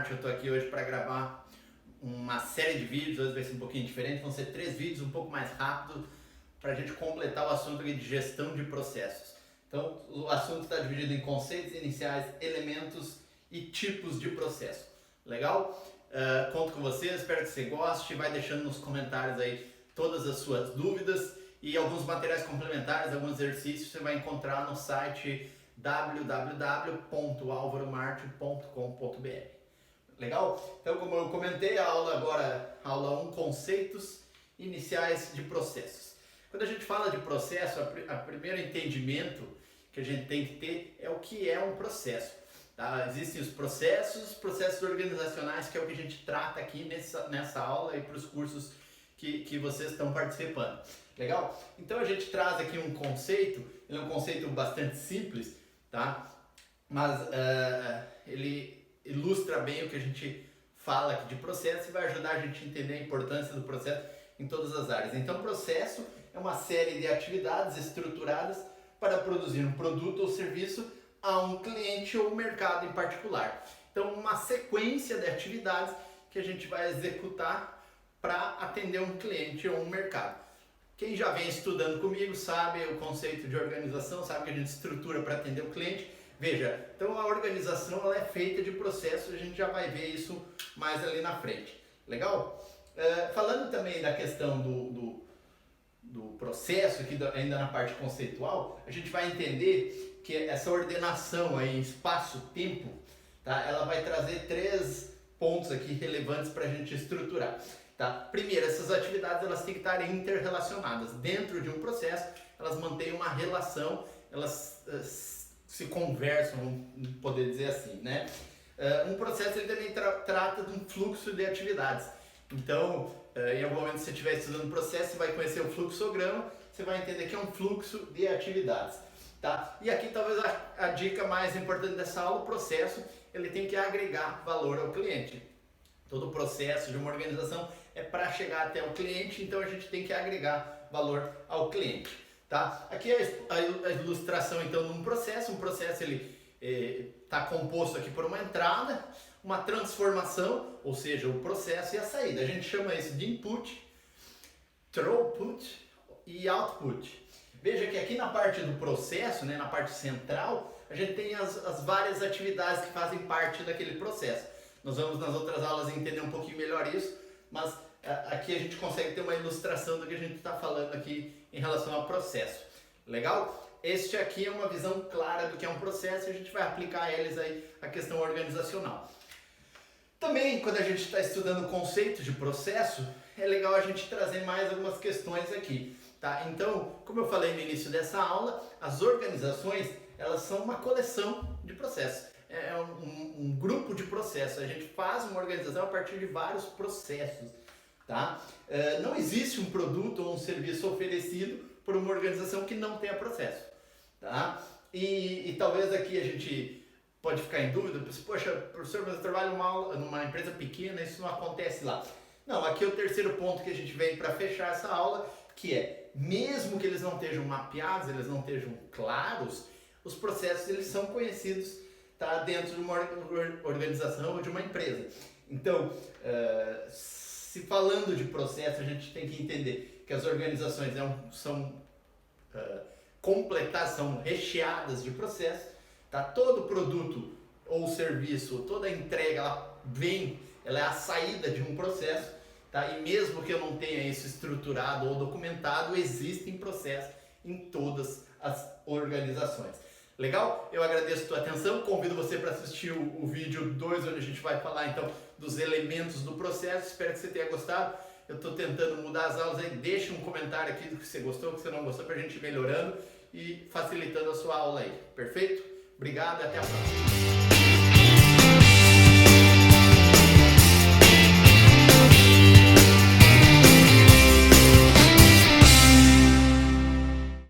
Marte. Eu estou aqui hoje para gravar uma série de vídeos. Hoje vai ser um pouquinho diferente, vão ser 3 vídeos um pouco mais rápidos para a gente completar o assunto aqui de gestão de processos. Então, o assunto está dividido em conceitos iniciais, elementos e tipos de processo. Legal? Conto com vocês, espero que você goste. Vai deixando nos comentários aí todas as suas dúvidas e alguns materiais complementares, alguns exercícios você vai encontrar no site www.alvaromarte.com.br. Legal? Então, como eu comentei, a aula 1, conceitos iniciais de processos. Quando a gente fala de processo, o primeiro entendimento que a gente tem que ter é o que é um processo. Tá? Existem os processos organizacionais, que é o que a gente trata aqui nessa aula e para os cursos que vocês estão participando. Legal? Então a gente traz aqui um conceito, ele é um conceito bastante simples, tá? Mas ele ilustra bem o que a gente fala aqui de processo e vai ajudar a gente a entender a importância do processo em todas as áreas. Então, processo é uma série de atividades estruturadas para produzir um produto ou serviço a um cliente ou mercado em particular. Então, uma sequência de atividades que a gente vai executar para atender um cliente ou um mercado. Quem já vem estudando comigo sabe o conceito de organização, sabe que a gente estrutura para atender o cliente. Veja, então a organização ela é feita de processos, a gente já vai ver isso mais ali na frente. Legal? Falando também da questão do processo, aqui ainda na parte conceitual, a gente vai entender que essa ordenação aí, espaço-tempo, tá? Ela vai trazer 3 pontos aqui relevantes para a gente estruturar. Tá? Primeiro, essas atividades elas têm que estar interrelacionadas. Dentro de um processo, elas mantêm uma relação, elas se conversam, vamos poder dizer assim, né? Um processo ele também trata de um fluxo de atividades. Então, em algum momento que você estiver estudando o processo, você vai conhecer o fluxograma, você vai entender que é um fluxo de atividades. Tá? E aqui talvez a dica mais importante dessa aula, o processo, ele tem que agregar valor ao cliente. Todo o processo de uma organização é para chegar até o cliente, então a gente tem que agregar valor ao cliente. Tá? Aqui é a ilustração então de um processo. Um processo ele está composto aqui por uma entrada, uma transformação, ou seja, o processo e a saída. A gente chama isso de input, throughput e output. Veja que aqui na parte do processo, né, na parte central, a gente tem as várias atividades que fazem parte daquele processo. Nós vamos nas outras aulas entender um pouquinho melhor isso, mas aqui a gente consegue ter uma ilustração do que a gente está falando aqui em relação ao processo. Legal? Este aqui é uma visão clara do que é um processo e a gente vai aplicar a eles aí a questão organizacional. Também, quando a gente está estudando o conceito de processo, é legal a gente trazer mais algumas questões aqui. Tá? Então, como eu falei no início dessa aula, as organizações elas são uma coleção de processos. É um grupo de processos. A gente faz uma organização a partir de vários processos. Tá? Não existe um produto ou um serviço oferecido por uma organização que não tenha processo. Tá? E talvez aqui a gente pode ficar em dúvida, poxa, professor, mas eu trabalho numa empresa pequena, isso não acontece lá. Não, aqui é o terceiro ponto que a gente vem para fechar essa aula, que é, mesmo que eles não estejam mapeados, eles não estejam claros, os processos eles são conhecidos, tá, dentro de uma organização ou de uma empresa. Então, se falando de processo, a gente tem que entender que as organizações são completadas, são recheadas de processos. Tá? Todo produto ou serviço, toda entrega, ela é a saída de um processo. Tá? E mesmo que eu não tenha isso estruturado ou documentado, existem processos em todas as organizações. Legal? Eu agradeço a tua atenção, convido você para assistir o vídeo 2, onde a gente vai falar então dos elementos do processo. Espero que você tenha gostado. Eu estou tentando mudar as aulas aí, deixa um comentário aqui do que você gostou, do que você não gostou, para a gente ir melhorando e facilitando a sua aula aí. Perfeito? Obrigado e até a próxima.